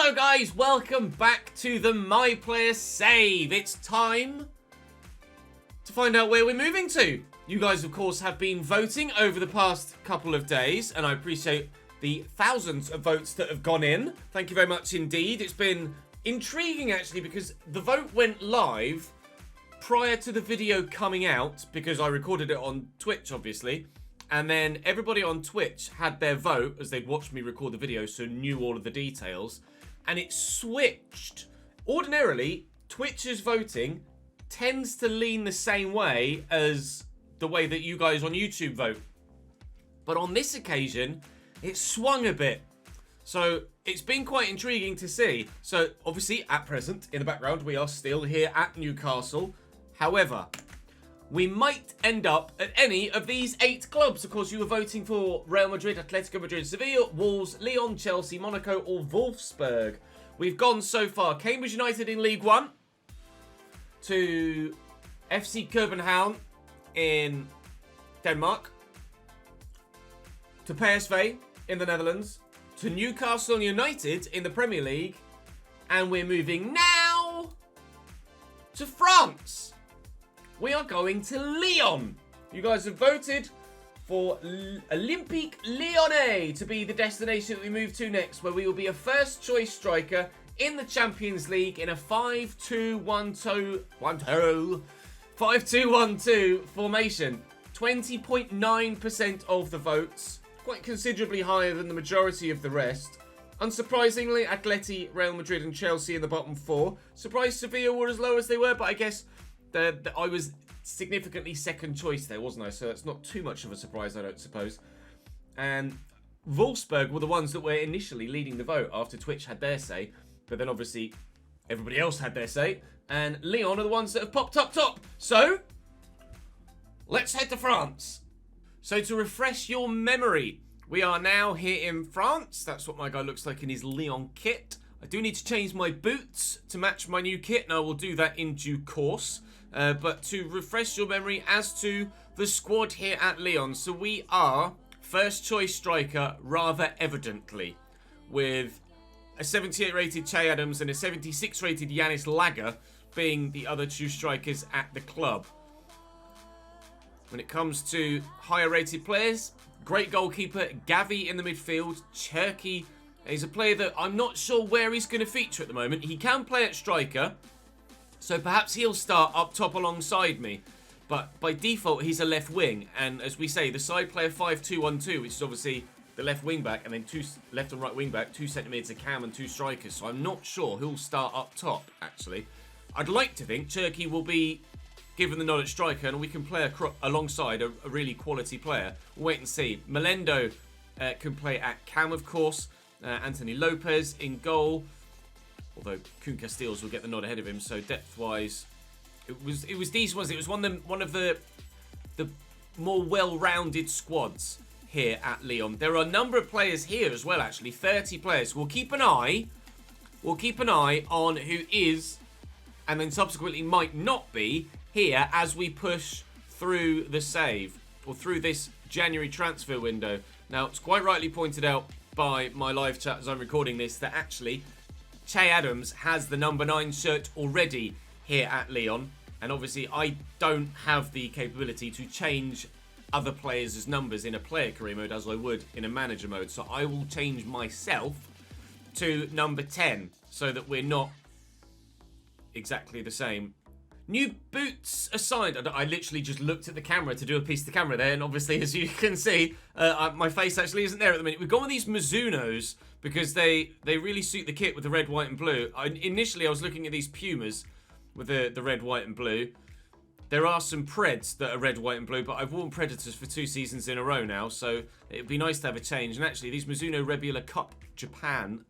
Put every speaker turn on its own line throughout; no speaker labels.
Hello guys, welcome back to the My Player Save. It's time to find out where we're moving to. You guys, of course, have been voting over the past couple of days, and I appreciate the thousands of votes that have gone in. Thank you very much indeed. It's been intriguing, actually, because the vote went live prior to the video coming out, because I recorded it on Twitch, obviously. And then everybody on Twitch had their vote as they'd watched me record the video, so knew all of the details. And it switched. Ordinarily, Twitch's voting tends to lean the same way as the way that you guys on YouTube vote. But on this occasion, it swung a bit. So it's been quite intriguing to see. So obviously, at present, in the background, we are still here at Newcastle. However, we might end up at any of these 8 clubs. Of course, you were voting for Real Madrid, Atletico Madrid, Sevilla, Wolves, Lyon, Chelsea, Monaco, or Wolfsburg. We've gone so far Cambridge United in League One, to FC Copenhagen in Denmark, to PSV in the Netherlands, to Newcastle United in the Premier League, and we're moving now to France. We are going to Lyon. You guys have voted for Olympique Lyonnais to be the destination that we move to next, where we will be a first choice striker in the Champions League in a 5-2-1-2 formation. 20.9% of the votes, quite considerably higher than the majority of the rest. Unsurprisingly, Atleti, Real Madrid and Chelsea in the bottom 4. Surprised Sevilla were as low as they were, but I guess I was significantly second choice there, wasn't I? So it's not too much of a surprise, I don't suppose. And Wolfsburg were the ones that were initially leading the vote after Twitch had their say. But then obviously everybody else had their say. And Lyon are the ones that have popped up top. So let's head to France. So to refresh your memory, we are now here in France. That's what my guy looks like in his Lyon kit. I do need to change my boots to match my new kit, and I will do that in due course. But to refresh your memory as to the squad here at Lyon. So we are first choice striker, rather evidently, with a 78 rated Che Adams and a 76 rated Yanis Lager being the other 2 strikers at the club. When it comes to higher rated players, great goalkeeper Gavi in the midfield. Cherki is a player that I'm not sure where he's going to feature at the moment. He can play at striker, so perhaps he'll start up top alongside me. But by default, he's a left wing. And as we say, the side player 5-2-1-2, which is obviously the left wing back, and then 2 left and right wing back, 2 centimetres of cam and 2 strikers. So I'm not sure who'll start up top, actually. I'd like to think Cherki will be given the nod at striker, and we can play alongside a really quality player. We'll wait and see. Melendo can play at cam, of course. Anthony Lopez in goal. Although Kun Casteels will get the nod ahead of him, so depth-wise, it was decent. It was one of the more well-rounded squads here at Lyon. There are a number of players here as well, actually, 30 players. We'll keep an eye on who is, and then subsequently might not be here as we push through the save or through this January transfer window. Now, it's quite rightly pointed out by my live chat as I'm recording this that actually Che Adams has the number 9 shirt already here at Lyon, and obviously I don't have the capability to change other players' numbers in a player career mode as I would in a manager mode, so I will change myself to number 10 so that we're not exactly the same. New boots assigned. I literally just looked at the camera to do a piece of the camera there, and obviously, as you can see, my face actually isn't there at the minute. We've gone with these Mizunos because they really suit the kit with the red, white, and blue. Initially, I was looking at these Pumas with the red, white, and blue. There are some Preds that are red, white, and blue, but I've worn Predators for 2 seasons in a row now, so it'd be nice to have a change. And actually, these Mizuno Rebula Cup Japan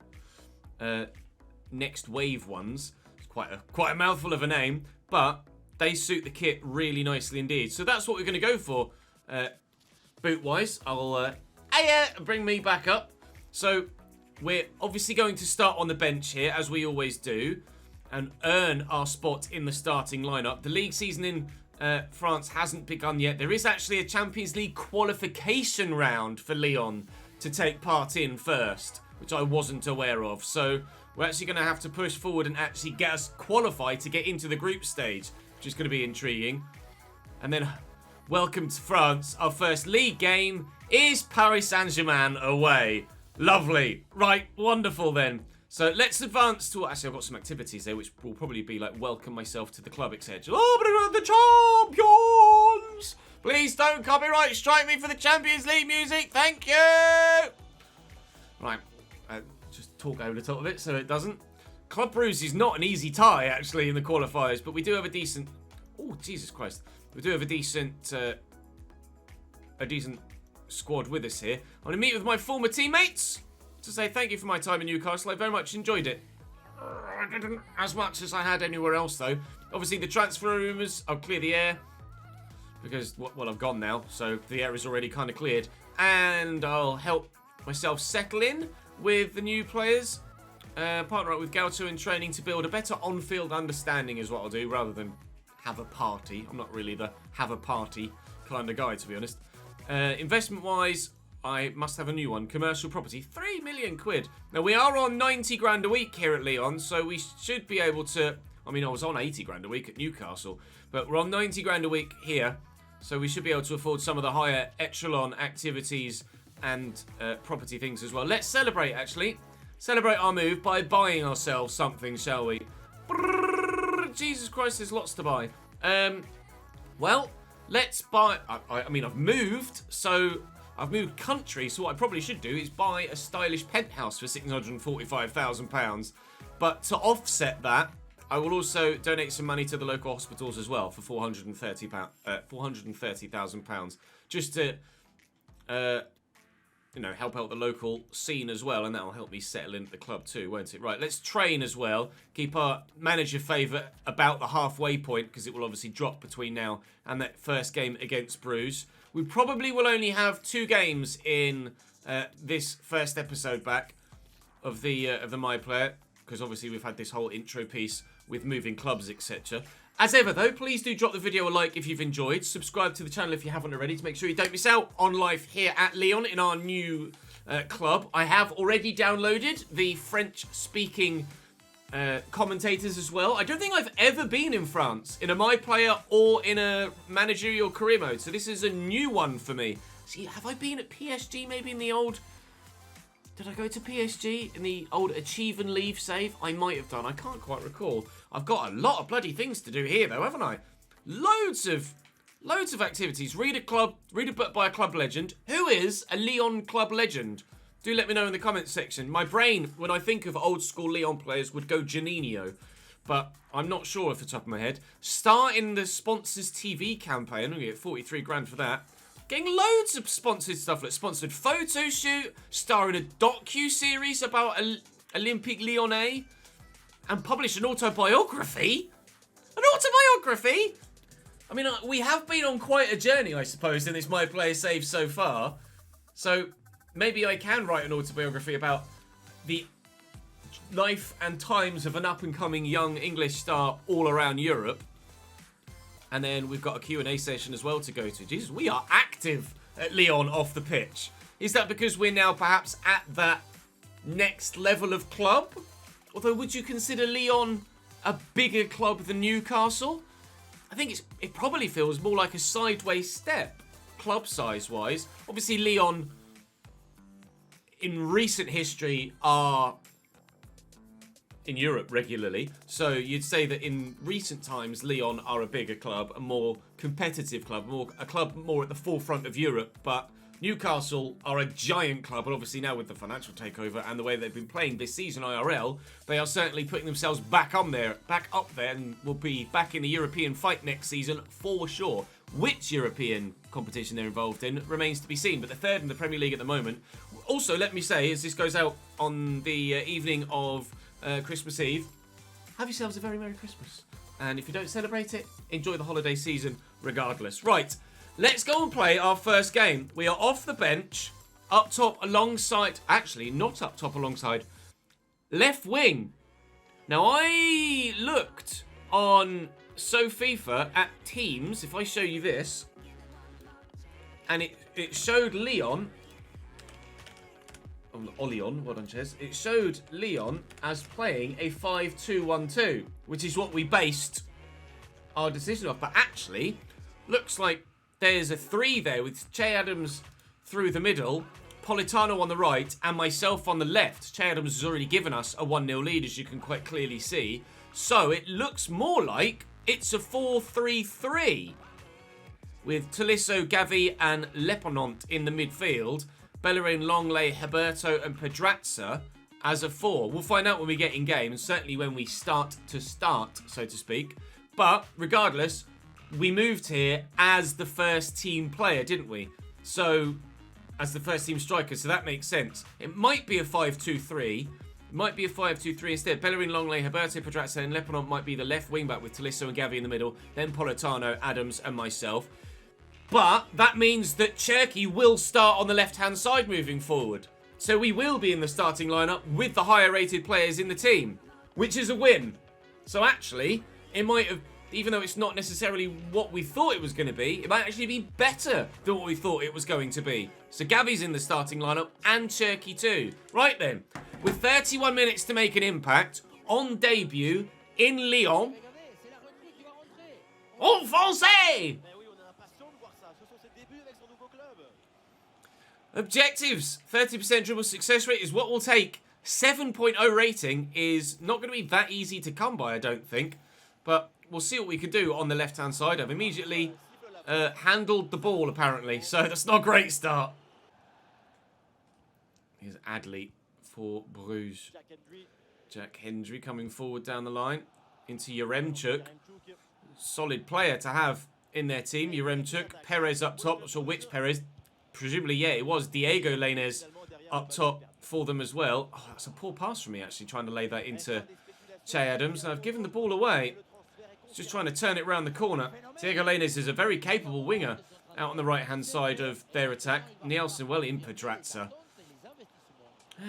Next Wave ones, it's quite a mouthful of a name, but they suit the kit really nicely indeed. So that's what we're going to go for. Boot-wise, I'll bring me back up. So we're obviously going to start on the bench here, as we always do, and earn our spot in the starting lineup. The league season in France hasn't begun yet. There is actually a Champions League qualification round for Lyon to take part in first. which I wasn't aware of. So we're actually going to have to push forward and actually get us qualified to get into the group stage, which is going to be intriguing. And then, welcome to France. Our first league game is Paris Saint-Germain away. Lovely. Right, wonderful then. So let's advance to... Actually, I've got some activities there, which will probably be like welcome myself to the club, etc. Oh, but we're the champions! Please don't copyright strike me for the Champions League music. Thank you! Right. Just talk over the top of it so it doesn't. Club Brugge is not an easy tie, actually, in the qualifiers, but we do have a decent... Oh, Jesus Christ. We do have a decent squad with us here. I'm going to meet with my former teammates to say thank you for my time in Newcastle. I very much enjoyed it. I didn't as much as I had anywhere else, though. Obviously, the transfer rumours, I'll clear the air. Because, well, I've gone now, so the air is already kind of cleared. And I'll help myself settle in with the new players. Partner up with Gauto in training to build a better on-field understanding is what I'll do, rather than have a party. I'm not really the have a party kind of guy, to be honest. Investment-wise, I must have a new one. Commercial property, 3 million quid. Now, we are on 90 grand a week here at Lyon, so we should be able to... I mean, I was on 80 grand a week at Newcastle, but we're on 90 grand a week here, so we should be able to afford some of the higher echelon activities and property things as well. Let's celebrate, actually. Celebrate our move by buying ourselves something, shall we? Jesus Christ, there's lots to buy. Well, let's buy... I mean, I've moved, so... I've moved country, so what I probably should do is buy a stylish penthouse for £645,000. But to offset that, I will also donate some money to the local hospitals as well for £430,000, just to, you know, help out the local scene as well, and that'll help me settle into the club too, won't it? Right, let's train as well. Keep our manager favour about the halfway point, because it will obviously drop between now and that first game against Bruges. We probably will only have 2 games in this first episode back of the My Player, because obviously we've had this whole intro piece with moving clubs, etc. As ever, though, please do drop the video a like if you've enjoyed. Subscribe to the channel if you haven't already to make sure you don't miss out on life here at Lyon in our new club. I have already downloaded the French-speaking commentators as well. I don't think I've ever been in France in a My Player or in a managerial career mode, so this is a new one for me. See, have I been at PSG maybe in the old... Did I go to PSG in the old Achieve and Leave save? I might have done. I can't quite recall. I've got a lot of bloody things to do here, though, haven't I? Loads of activities. Read a book by a club legend. Who is a Lyon club legend? Do let me know in the comments section. My brain, when I think of old school Lyon players, would go Juninho, but I'm not sure off the top of my head. Star in the sponsors TV campaign. I'm going to get 43 grand for that. Getting loads of sponsored stuff, like sponsored photo shoot, star in a docu-series about Olympique Lyonnais, and publish an autobiography? An autobiography? I mean, we have been on quite a journey, I suppose, in this My Player save so far. So, maybe I can write an autobiography about the life and times of an up-and-coming young English star all around Europe. And then we've got a Q&A session as well to go to. Jesus, we are active at Lyon off the pitch. Is that because we're now perhaps at that next level of club? Although, would you consider Lyon a bigger club than Newcastle? I think it probably feels more like a sideways step, club size-wise. Obviously, Lyon, in recent history, are in Europe regularly. So you'd say that in recent times, Lyon are a bigger club, a more competitive club, a club more at the forefront of Europe. But Newcastle are a giant club, and obviously now with the financial takeover and the way they've been playing this season IRL, they are certainly putting themselves back up there, and will be back in the European fight next season for sure. Which European competition they're involved in remains to be seen, but they're third in the Premier League at the moment. Also, let me say, as this goes out on the evening of Christmas Eve, have yourselves a very Merry Christmas. And if you don't celebrate it, enjoy the holiday season regardless. Right, let's go and play our first game. We are off the bench, up top alongside... Actually, not up top alongside. Left wing. Now, I looked on FIFA at teams, if I show you this, and it showed Lyon Lyon, well done, Ches. It showed Lyon as playing a 5-2-1-2, which is what we based our decision off. But actually, looks like there's a 3 there with Che Adams through the middle, Politano on the right, and myself on the left. Che Adams has already given us a 1-0 lead, as you can quite clearly see. So it looks more like it's a 4-3-3 with Tolisso, Gavi, and Leponant in the midfield. Bellerin, Longley, Herberto, and Pedraza as a 4. We'll find out when we get in game, and certainly when we start, so to speak. But regardless, we moved here as the first team player, didn't we? So, as the first team striker, so that makes sense. It might be a 5-2-3. It might be a 5-2-3 instead. Bellerin, Longley, Herberto, Pedraza, and Leponant might be the left wing back with Tolisso and Gavi in the middle. Then Politano, Adams, and myself. But that means that Cherki will start on the left-hand side moving forward. So we will be in the starting lineup with the higher-rated players in the team, which is a win. So actually, it might have, even though it's not necessarily what we thought it was going to be, it might actually be better than what we thought it was going to be. So Gavi's in the starting lineup and Cherki too. Right then, with 31 minutes to make an impact, on debut in Lyon. En français! Objectives, 30% dribble success rate is what we'll take. 7.0 rating is not going to be that easy to come by, I don't think. But we'll see what we can do on the left-hand side. I've immediately handled the ball, apparently. So that's not a great start. Here's Adley for Bruges. Jack Hendry coming forward down the line into Yaremchuk. Solid player to have in their team. Yaremchuk, Perez up top. Not sure which Perez. Presumably, yeah, it was Diego Lainez up top for them as well. Oh, that's a poor pass from me, actually, trying to lay that into Che Adams. And I've given the ball away. Just trying to turn it around the corner. Diego Lainez is a very capable winger out on the right-hand side of their attack. Nielsen well in Pedraza.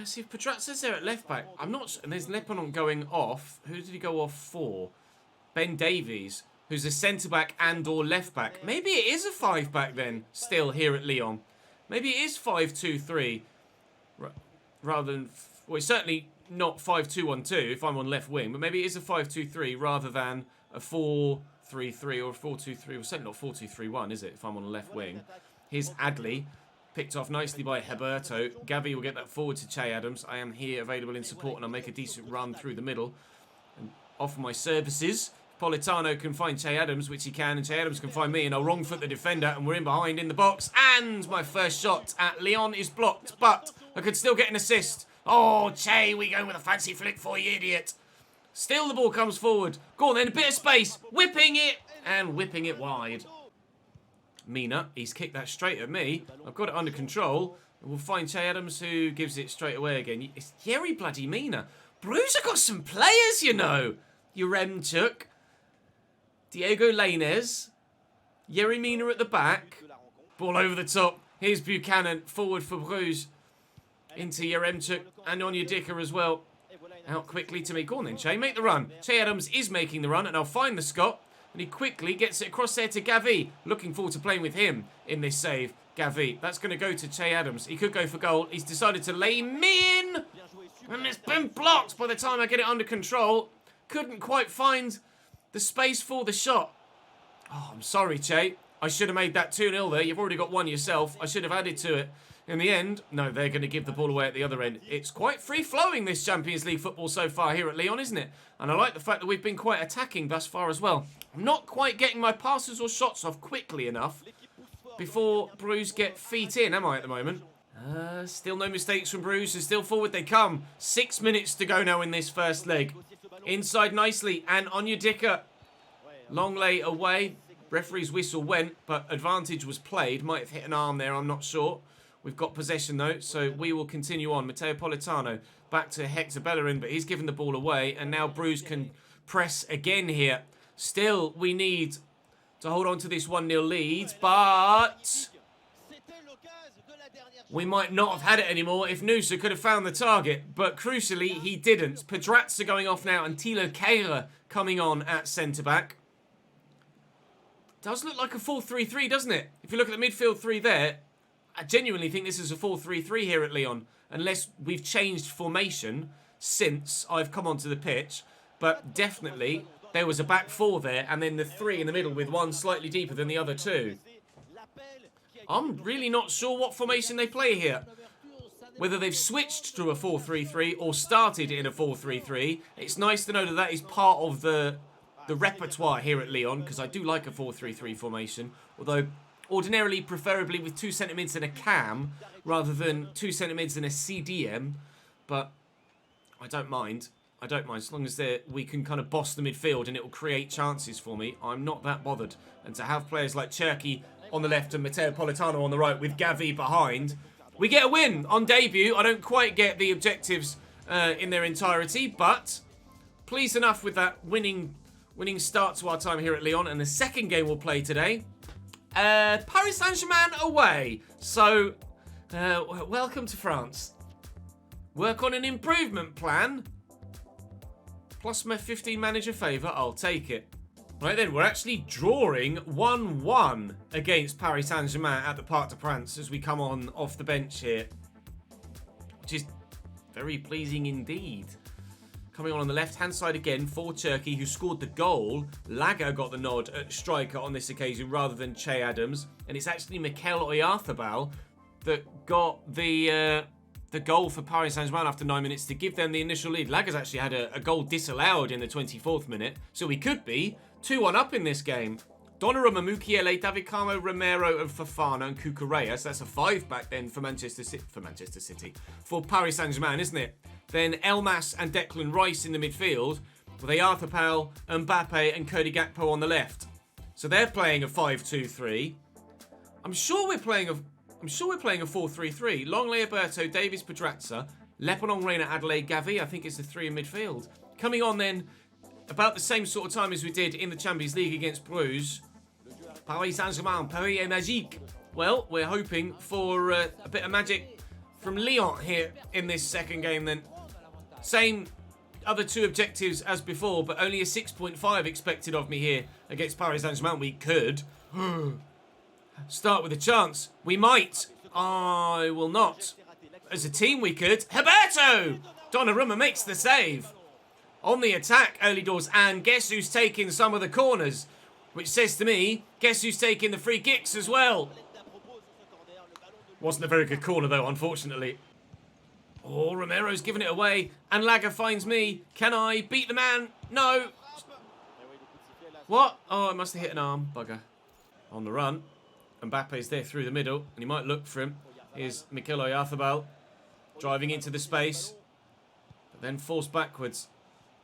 See if Pedraza's there at left-back. I'm not sure. And there's Leponant going off. Who did he go off for? Ben Davies, who's a centre-back and or left-back. Maybe it is a 5-back then, still here at Lyon. Maybe it is 5-2-3 rather than... Well, it's certainly not 5-2-1-2 if I'm on left wing, but maybe it is a 5-2-3 rather than a 4-3-3 or a 4-2-3. Well, certainly not 4-2-3-1, is it, if I'm on the left wing? Here's Adley, picked off nicely by Herberto. Gavi will get that forward to Che Adams. I am here available in support, and I'll make a decent run through the middle and offer my services. Politano can find Che Adams, which he can, and Che Adams can find me, and I'll wrong foot the defender, and we're in behind in the box, and my first shot at Lyon is blocked, but I could still get an assist. Oh, Che, we go with a fancy flick for you, idiot. Still the ball comes forward. Go on then, a bit of space, whipping it, and whipping it wide. Mina, he's kicked that straight at me. I've got it under control, and we'll find Che Adams, who gives it straight away again. It's Yerry bloody Mina. Bruges have got some players, you know. Yaremchuk. Diego Lainez, Yerry Mina at the back, ball over the top. Here's Buchanan, forward for Bruges, into Yaremchuk and Onyedika as well. Out quickly to me. Go on then, Che, make the run. Che Adams is making the run, and I'll find the Scot, and he quickly gets it across there to Gavi. Looking forward to playing with him in this save. Gavi, that's going to go to Che Adams. He could go for goal. He's decided to lay me in, and it's been blocked by the time I get it under control. Couldn't quite find the space for the shot. Oh, I'm sorry, Che. I should have made that 2-0 there. You've already got one yourself. I should have added to it. In the end, no, they're going to give the ball away at the other end. It's quite free-flowing, this Champions League football so far here at Lyon, isn't it? And I like the fact that we've been quite attacking thus far as well. I'm not quite getting my passes or shots off quickly enough before Bruges get feet in, am I, at the moment? Still no mistakes from Bruges, and still forward they come. 6 minutes to go now in this first leg. Inside nicely, and Onyedika. Longley away. Referee's whistle went, but advantage was played. Might have hit an arm there, I'm not sure. We've got possession though, so we will continue on. Matteo Politano back to Hector Bellerin, but he's given the ball away, and now Bruges can press again here. Still, we need to hold on to this 1-0 lead, but we might not have had it anymore if Nusa could have found the target, but crucially, he didn't. Pedraza going off now, and Thilo Kehrer coming on at centre-back. Does look like a 4-3-3, doesn't it? If you look at the midfield three there, I genuinely think this is a 4-3-3 here at Lyon, unless we've changed formation since I've come onto the pitch. But definitely, there was a back four there, and then the three in the middle with one slightly deeper than the other two. I'm really not sure what formation they play here. Whether they've switched to a 4-3-3 or started in a 4-3-3. It's nice to know that that is part of the repertoire here at Lyon, because I do like a 4-3-3 formation. Although, ordinarily, preferably with 2 centre mids and a cam, rather than 2 centre mids and a CDM. But I don't mind. I don't mind, as long as we can kind of boss the midfield and it will create chances for me. I'm not that bothered. And to have players like Cherki on the left and Matteo Politano on the right with Gavi behind, we get a win on debut. I don't quite get the objectives in their entirety, but pleased enough with that winning start to our time here at Lyon. And the second game we'll play today, Paris Saint-Germain away. So, welcome to France. Work on an improvement plan. Plus my 15 manager favour, I'll take it. Right then, we're actually drawing 1-1 against Paris Saint-Germain at the Parc des Princes as we come on off the bench here. Which is very pleasing indeed. Coming on the left-hand side again for Cherki, who scored the goal. Laga got the nod at striker on this occasion rather than Che Adams. And it's actually Mikel Oyarzabal that got the goal for Paris Saint-Germain after 9 minutes to give them the initial lead. Laga's actually had a goal disallowed in the 24th minute, so we could be 2-1 up in this game. Donnarumma, Mukiele, David Carmo, Romero, and Fofana and Cucurella. So that's a 5-back then for Manchester City. For Paris Saint-Germain, isn't it? Then Elmas and Declan Rice in the midfield, with Oyarzabal, Mbappe, and Cody Gakpo on the left. So they're playing a 5-2-3. I'm sure we're playing a 4-3-3. Longley, Alberto, Davies, Pedrazza, Leponong, Reina, Adelaide, Gavi. I think it's the 3 in midfield. Coming on then, about the same sort of time as we did in the Champions League against Bruges. Paris Saint-Germain, Paris est magique. Well, we're hoping for a bit of magic from Lyon here in this second game then. Same other 2 objectives as before, but only a 6.5 expected of me here against Paris Saint-Germain. We could start with a chance. We might. I will not. As a team, we could. Herberto! Donnarumma makes the save. On the attack, early doors. And guess who's taking some of the corners? Which says to me, guess who's taking the free kicks as well? Wasn't a very good corner, though, unfortunately. Oh, Romero's giving it away. And Laga finds me. Can I beat the man? No. What? Oh, I must have hit an arm. Bugger. On the run. Mbappe's there through the middle, and he might look for him. Here's Mikel Oyarzabal driving into the space, but then forced backwards.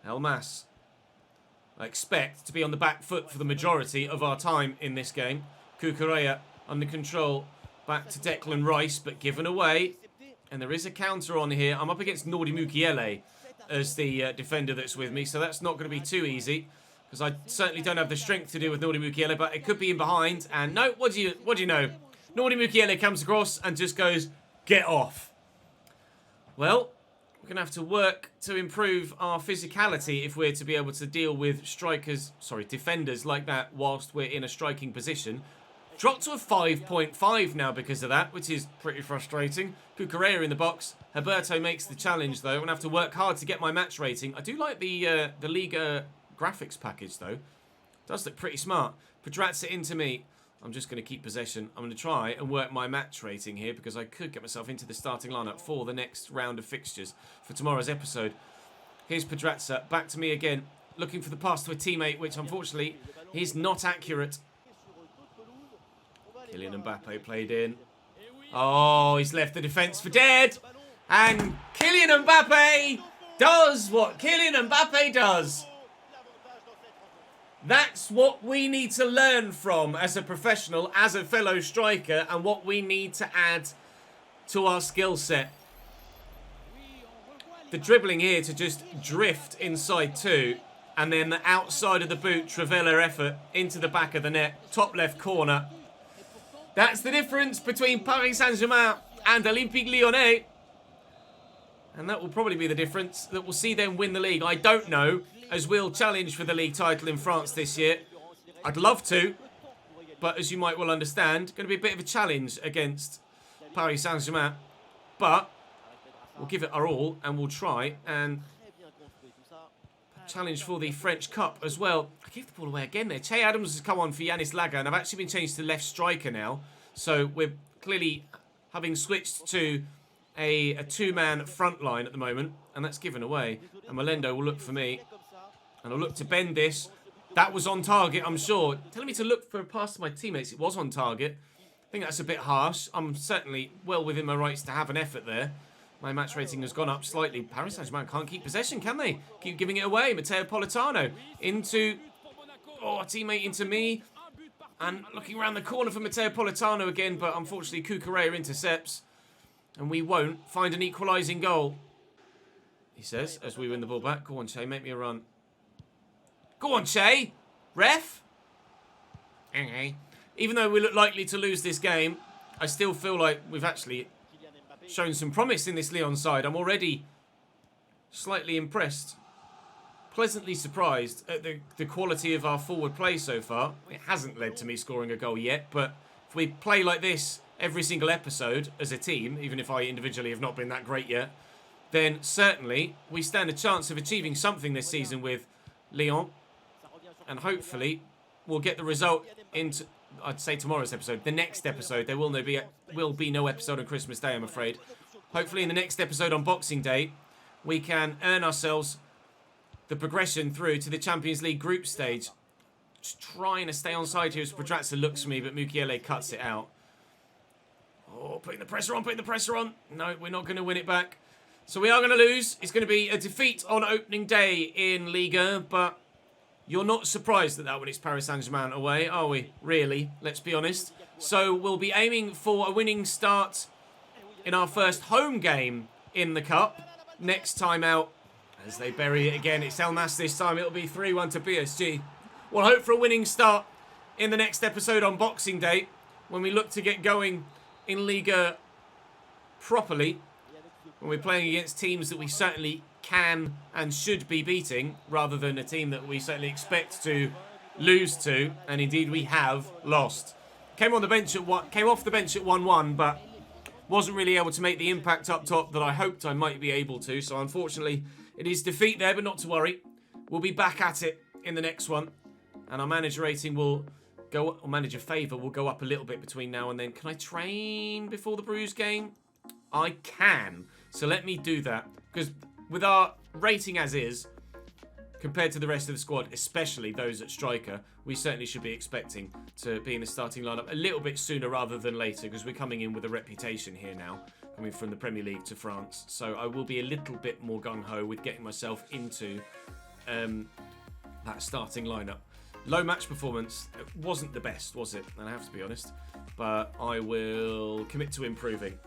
Elmas. I expect to be on the back foot for the majority of our time in this game. Cucurella under control. Back to Declan Rice, but given away. And there is a counter on here. I'm up against Nordi Mukiele as the defender that's with me, so that's not going to be too easy. Because I certainly don't have the strength to deal with Nordi Mukiele, but it could be in behind. And no, what do you know? Nordi Mukiele comes across and just goes, get off. Well, we're going to have to work to improve our physicality if we're to be able to deal with defenders like that whilst we're in a striking position. Dropped to a 5.5 now because of that, which is pretty frustrating. Cucurella in the box. Herberto makes the challenge, though. I'm going to have to work hard to get my match rating. I do like the Liga graphics package, though. Does look pretty smart. Pedrazza into me. I'm just going to keep possession. I'm going to try and work my match rating here because I could get myself into the starting lineup for the next round of fixtures for tomorrow's episode. Here's Pedrazza. Back to me again. Looking for the pass to a teammate, which unfortunately is not accurate. Kylian Mbappe played in. Oh, he's left the defence for dead. And Kylian Mbappe does what Kylian Mbappe does. That's what we need to learn from as a professional, as a fellow striker, and what we need to add to our skill set. The dribbling here to just drift inside 2, and then the outside of the boot, Trivela effort into the back of the net, top left corner. That's the difference between Paris Saint-Germain and Olympique Lyonnais. And that will probably be the difference that will see them win the league. I don't know, as we'll challenge for the league title in France this year. I'd love to, but as you might well understand, going to be a bit of a challenge against Paris Saint-Germain. But we'll give it our all and we'll try and challenge for the French Cup as well. I gave the ball away again there. Che Adams has come on for Yanis Laga, and I've actually been changed to left striker now. So we're clearly having switched to a two-man front line at the moment, and that's given away. And Melendo will look for me, and I'll look to bend this. That was on target, I'm sure. Telling me to look for a pass to my teammates. It was on target. I think that's a bit harsh. I'm certainly well within my rights to have an effort there. My match rating has gone up slightly. Paris Saint-Germain can't keep possession, can they? Keep giving it away. Matteo Politano into... Oh, a teammate into me. And looking around the corner for Matteo Politano again, but unfortunately Cucurella intercepts. And we won't find an equalising goal. He says, as we win the ball back. Go on, Che, make me a run. Go on, Che! Ref? Okay. Even though we look likely to lose this game, I still feel like we've actually shown some promise in this Lyon side. I'm already slightly impressed. Pleasantly surprised at the quality of our forward play so far. It hasn't led to me scoring a goal yet, but if we play like this every single episode as a team, even if I individually have not been that great yet, then certainly we stand a chance of achieving something this season with Lyon. And hopefully we'll get the result into, I'd say, tomorrow's episode. The next episode. There will be no episode on Christmas Day, I'm afraid. Hopefully in the next episode on Boxing Day, we can earn ourselves the progression through to the Champions League group stage. Just trying to stay on side here as Pedrazza looks for me, but Mukiele cuts it out. Oh, putting the pressure on. No, we're not going to win it back. So we are going to lose. It's going to be a defeat on opening day in Liga, but you're not surprised at that when it's Paris Saint-Germain away, are we? Really, let's be honest. So we'll be aiming for a winning start in our first home game in the Cup. Next time out, as they bury it again, it's El Nas this time. It'll be 3-1 to PSG. We'll hope for a winning start in the next episode on Boxing Day when we look to get going in Liga properly. When we're playing against teams that we certainly can and should be beating, rather than a team that we certainly expect to lose to, and indeed we have lost. Came off the bench at 1-1, but wasn't really able to make the impact up top that I hoped I might be able to. So unfortunately, it is defeat there, but not to worry. We'll be back at it in the next one, and our manager rating will go, or manager favour will go up a little bit between now and then. Can I train before the Bruges game? I can. So let me do that, because with our rating as is, compared to the rest of the squad, especially those at striker, we certainly should be expecting to be in the starting lineup a little bit sooner rather than later, because we're coming in with a reputation here now, coming from the Premier League to France. So I will be a little bit more gung-ho with getting myself into that starting lineup. Low match performance wasn't the best, was it? And I have to be honest, but I will commit to improving.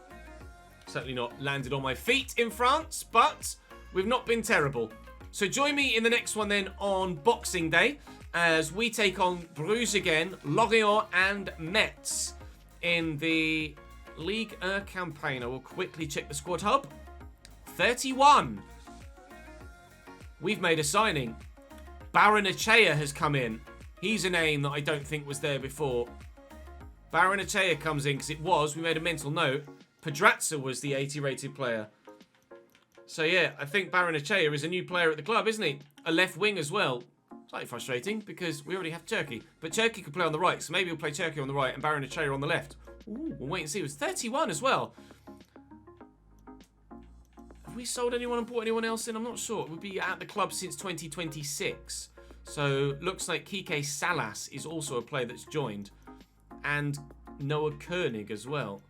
Certainly not landed on my feet in France, but we've not been terrible. So join me in the next one then on Boxing Day as we take on Bruges again, Lorient and Metz in the Ligue 1 campaign. I will quickly check the squad hub. 31. We've made a signing. Baranachea has come in. He's a name that I don't think was there before. Baranachea comes in because we made a mental note. Pedrazza was the 80 rated player. So yeah, I think Baranachea is a new player at the club, isn't he? A left wing as well. Slightly frustrating because we already have Turkey. But Turkey could play on the right, so maybe we'll play Turkey on the right and Baranachea on the left. Ooh, we'll wait and see. It was 31 as well. Have we sold anyone and bought anyone else in? I'm not sure. We'll be at the club since 2026. So looks like Kike Salas is also a player that's joined. And Noah Koenig as well.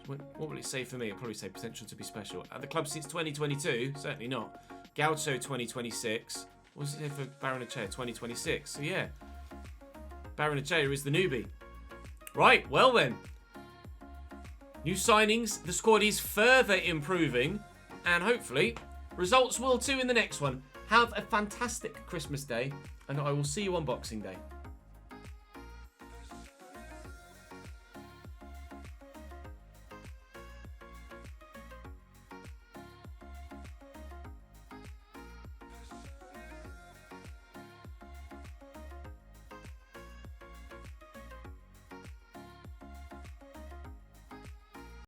What will it say for me? It'll probably say potential to be special. At the club since 2022? Certainly not. Gaucho 2026. What does it say for Baranachea? 2026. So yeah. Baranachea is the newbie. Right, well then. New signings. The squad is further improving. And hopefully, results will too in the next one. Have a fantastic Christmas day. And I will see you on Boxing Day.